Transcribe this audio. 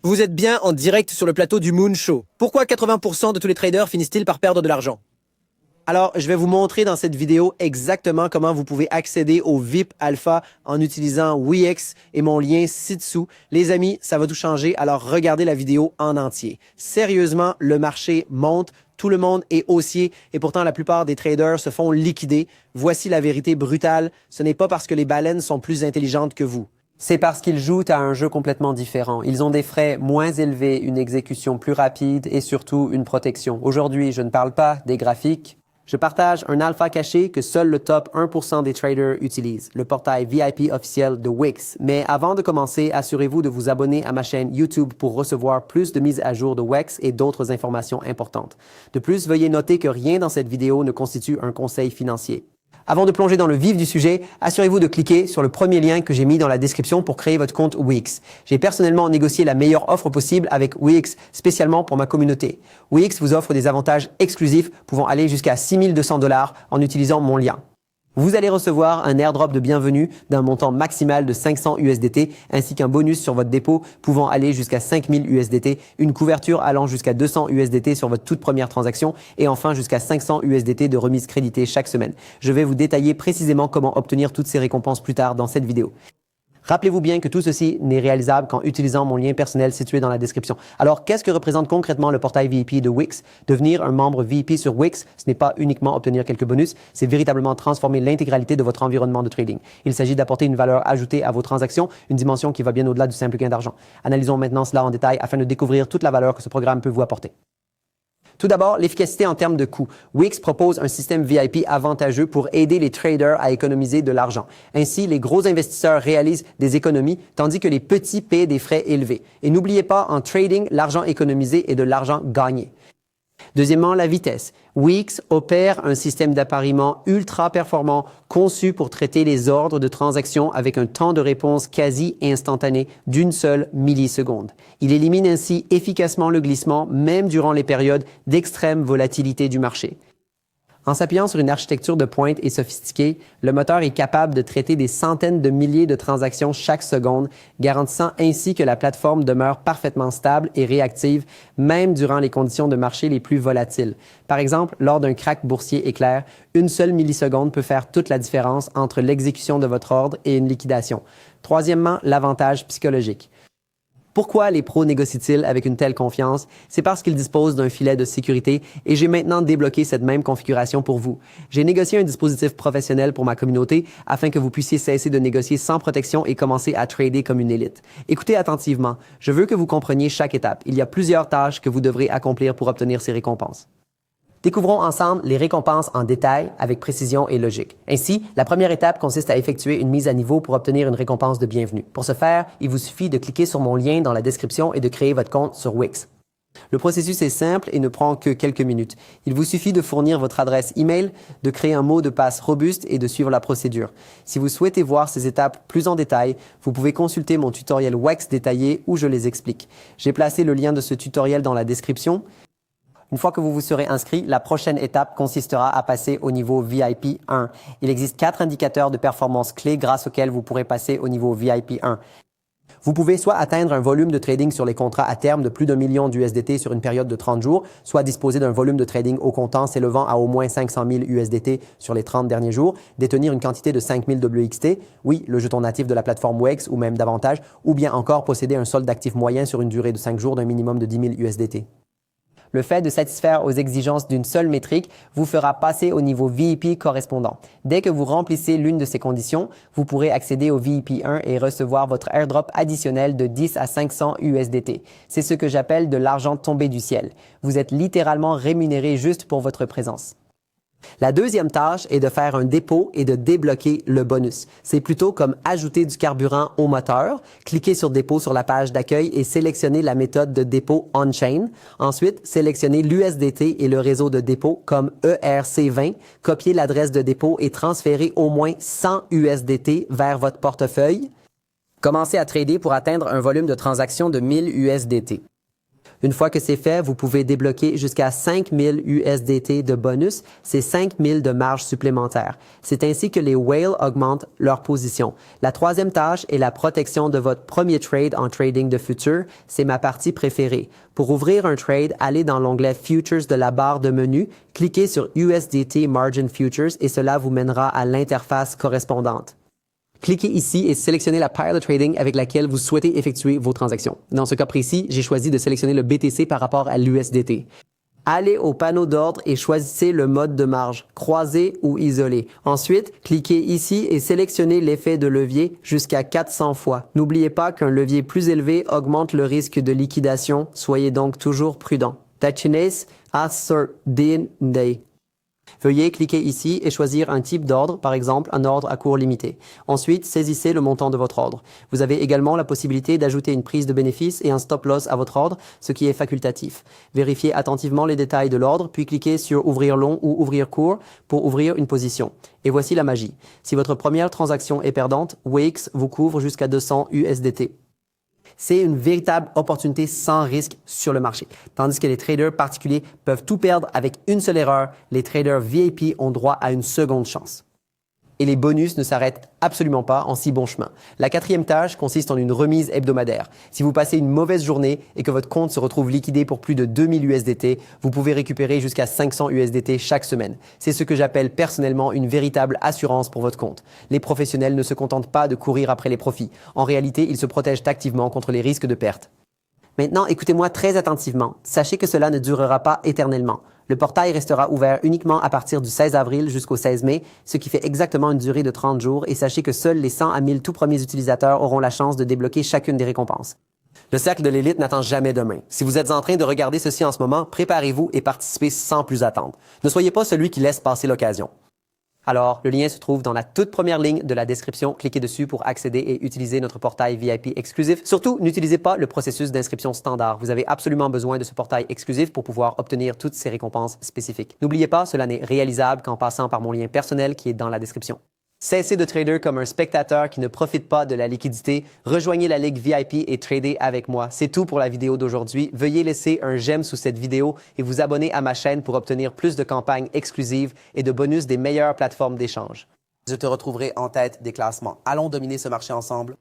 Vous êtes bien en direct sur le plateau du Moon Show. Pourquoi 80% de tous les traders finissent-ils par perdre de l'argent? Alors, je vais vous montrer dans cette vidéo exactement comment vous pouvez accéder au VIP Alpha en utilisant Wix et mon lien ci-dessous. Les amis, ça va tout changer, alors regardez la vidéo en entier. Sérieusement, le marché monte, tout le monde est haussier et pourtant la plupart des traders se font liquider. Voici la vérité brutale, ce n'est pas parce que les baleines sont plus intelligentes que vous. C'est parce qu'ils jouent à un jeu complètement différent. Ils ont des frais moins élevés, une exécution plus rapide et surtout une protection. Aujourd'hui, je ne parle pas des graphiques. Je partage un alpha caché que seul le top 1% des traders utilisent, le portail VIP officiel de Wix. Mais avant de commencer, assurez-vous de vous abonner à ma chaîne YouTube pour recevoir plus de mises à jour de Wix et d'autres informations importantes. De plus, veuillez noter que rien dans cette vidéo ne constitue un conseil financier. Avant de plonger dans le vif du sujet, assurez-vous de cliquer sur le premier lien que j'ai mis dans la description pour créer votre compte Wix. J'ai personnellement négocié la meilleure offre possible avec Wix, spécialement pour ma communauté. Wix vous offre des avantages exclusifs pouvant aller jusqu'à 6 200 $ en utilisant mon lien. Vous allez recevoir un airdrop de bienvenue d'un montant maximal de 500 USDT ainsi qu'un bonus sur votre dépôt pouvant aller jusqu'à 5000 USDT, une couverture allant jusqu'à 200 USDT sur votre toute première transaction et enfin jusqu'à 500 USDT de remise créditée chaque semaine. Je vais vous détailler précisément comment obtenir toutes ces récompenses plus tard dans cette vidéo. Rappelez-vous bien que tout ceci n'est réalisable qu'en utilisant mon lien personnel situé dans la description. Alors, qu'est-ce que représente concrètement le portail VIP de Wix? Devenir un membre VIP sur Wix, ce n'est pas uniquement obtenir quelques bonus, c'est véritablement transformer l'intégralité de votre environnement de trading. Il s'agit d'apporter une valeur ajoutée à vos transactions, une dimension qui va bien au-delà du simple gain d'argent. Analysons maintenant cela en détail afin de découvrir toute la valeur que ce programme peut vous apporter. Tout d'abord, l'efficacité en termes de coûts. Wix propose un système VIP avantageux pour aider les traders à économiser de l'argent. Ainsi, les gros investisseurs réalisent des économies, tandis que les petits paient des frais élevés. Et n'oubliez pas, en trading, l'argent économisé est de l'argent gagné. Deuxièmement, la vitesse. Wix opère un système d'appariement ultra performant conçu pour traiter les ordres de transaction avec un temps de réponse quasi instantané d'une seule milliseconde. Il élimine ainsi efficacement le glissement même durant les périodes d'extrême volatilité du marché. En s'appuyant sur une architecture de pointe et sophistiquée, le moteur est capable de traiter des centaines de milliers de transactions chaque seconde, garantissant ainsi que la plateforme demeure parfaitement stable et réactive, même durant les conditions de marché les plus volatiles. Par exemple, lors d'un crack boursier éclair, une seule milliseconde peut faire toute la différence entre l'exécution de votre ordre et une liquidation. Troisièmement, l'avantage psychologique. Pourquoi les pros négocient-ils avec une telle confiance? C'est parce qu'ils disposent d'un filet de sécurité et j'ai maintenant débloqué cette même configuration pour vous. J'ai négocié un dispositif professionnel pour ma communauté afin que vous puissiez cesser de négocier sans protection et commencer à trader comme une élite. Écoutez attentivement. Je veux que vous compreniez chaque étape. Il y a plusieurs tâches que vous devrez accomplir pour obtenir ces récompenses. Découvrons ensemble les récompenses en détail avec précision et logique. Ainsi, la première étape consiste à effectuer une mise à niveau pour obtenir une récompense de bienvenue. Pour ce faire, il vous suffit de cliquer sur mon lien dans la description et de créer votre compte sur Wix. Le processus est simple et ne prend que quelques minutes. Il vous suffit de fournir votre adresse email, de créer un mot de passe robuste et de suivre la procédure. Si vous souhaitez voir ces étapes plus en détail, vous pouvez consulter mon tutoriel Wix détaillé où je les explique. J'ai placé le lien de ce tutoriel dans la description. Une fois que vous vous serez inscrit, la prochaine étape consistera à passer au niveau VIP 1. Il existe 4 indicateurs de performance clés grâce auxquels vous pourrez passer au niveau VIP 1. Vous pouvez soit atteindre un volume de trading sur les contrats à terme de plus d'1 million d'USDT sur une période de 30 jours, soit disposer d'un volume de trading au comptant s'élevant à au moins 500 000 USDT sur les 30 derniers jours, détenir une quantité de 5000 WXT, oui, le jeton natif de la plateforme Wix ou même davantage, ou bien encore posséder un solde d'actifs moyen sur une durée de 5 jours d'un minimum de 10 000 USDT. Le fait de satisfaire aux exigences d'une seule métrique vous fera passer au niveau VIP correspondant. Dès que vous remplissez l'une de ces conditions, vous pourrez accéder au VIP 1 et recevoir votre airdrop additionnel de 10 à 500 USDT. C'est ce que j'appelle de l'argent tombé du ciel. Vous êtes littéralement rémunéré juste pour votre présence. La deuxième tâche est de faire un dépôt et de débloquer le bonus. C'est plutôt comme ajouter du carburant au moteur. Cliquez sur dépôt sur la page d'accueil et sélectionnez la méthode de dépôt on-chain. Ensuite, sélectionnez l'USDT et le réseau de dépôt comme ERC20. Copiez l'adresse de dépôt et transférez au moins 100 USDT vers votre portefeuille. Commencez à trader pour atteindre un volume de transaction de 1000 USDT. Une fois que c'est fait, vous pouvez débloquer jusqu'à 5000 USDT de bonus, c'est 5000 de marge supplémentaire. C'est ainsi que les whales augmentent leur position. La troisième tâche est la protection de votre premier trade en trading de futur. C'est ma partie préférée. Pour ouvrir un trade, allez dans l'onglet Futures de la barre de menu, cliquez sur USDT Margin Futures et cela vous mènera à l'interface correspondante. Cliquez ici et sélectionnez la paire de trading avec laquelle vous souhaitez effectuer vos transactions. Dans ce cas précis, j'ai choisi de sélectionner le BTC par rapport à l'USDT. Allez au panneau d'ordre et choisissez le mode de marge, croisé ou isolé. Ensuite, cliquez ici et sélectionnez l'effet de levier jusqu'à 400 fois. N'oubliez pas qu'un levier plus élevé augmente le risque de liquidation, soyez donc toujours prudent. Tachines asor din day. Veuillez cliquer ici et choisir un type d'ordre, par exemple un ordre à cours limité. Ensuite, saisissez le montant de votre ordre. Vous avez également la possibilité d'ajouter une prise de bénéfice et un stop loss à votre ordre, ce qui est facultatif. Vérifiez attentivement les détails de l'ordre, puis cliquez sur ouvrir long ou ouvrir court pour ouvrir une position. Et voici la magie. Si votre première transaction est perdante, Wix vous couvre jusqu'à 200 USDT. C'est une véritable opportunité sans risque sur le marché. Tandis que les traders particuliers peuvent tout perdre avec une seule erreur, les traders VIP ont droit à une seconde chance. Et les bonus ne s'arrêtent absolument pas en si bon chemin. La quatrième tâche consiste en une remise hebdomadaire. Si vous passez une mauvaise journée et que votre compte se retrouve liquidé pour plus de 2000 USDT, vous pouvez récupérer jusqu'à 500 USDT chaque semaine. C'est ce que j'appelle personnellement une véritable assurance pour votre compte. Les professionnels ne se contentent pas de courir après les profits. En réalité, ils se protègent activement contre les risques de perte. Maintenant, écoutez-moi très attentivement. Sachez que cela ne durera pas éternellement. Le portail restera ouvert uniquement à partir du 16 avril jusqu'au 16 mai, ce qui fait exactement une durée de 30 jours, et sachez que seuls les 100 à 1000 tout premiers utilisateurs auront la chance de débloquer chacune des récompenses. Le cercle de l'élite n'attend jamais demain. Si vous êtes en train de regarder ceci en ce moment, préparez-vous et participez sans plus attendre. Ne soyez pas celui qui laisse passer l'occasion. Alors, le lien se trouve dans la toute première ligne de la description. Cliquez dessus pour accéder et utiliser notre portail VIP exclusif. Surtout, n'utilisez pas le processus d'inscription standard. Vous avez absolument besoin de ce portail exclusif pour pouvoir obtenir toutes ces récompenses spécifiques. N'oubliez pas, cela n'est réalisable qu'en passant par mon lien personnel qui est dans la description. Cessez de trader comme un spectateur qui ne profite pas de la liquidité. Rejoignez la Ligue VIP et tradez avec moi. C'est tout pour la vidéo d'aujourd'hui. Veuillez laisser un j'aime sous cette vidéo et vous abonner à ma chaîne pour obtenir plus de campagnes exclusives et de bonus des meilleures plateformes d'échange. Je te retrouverai en tête des classements. Allons dominer ce marché ensemble.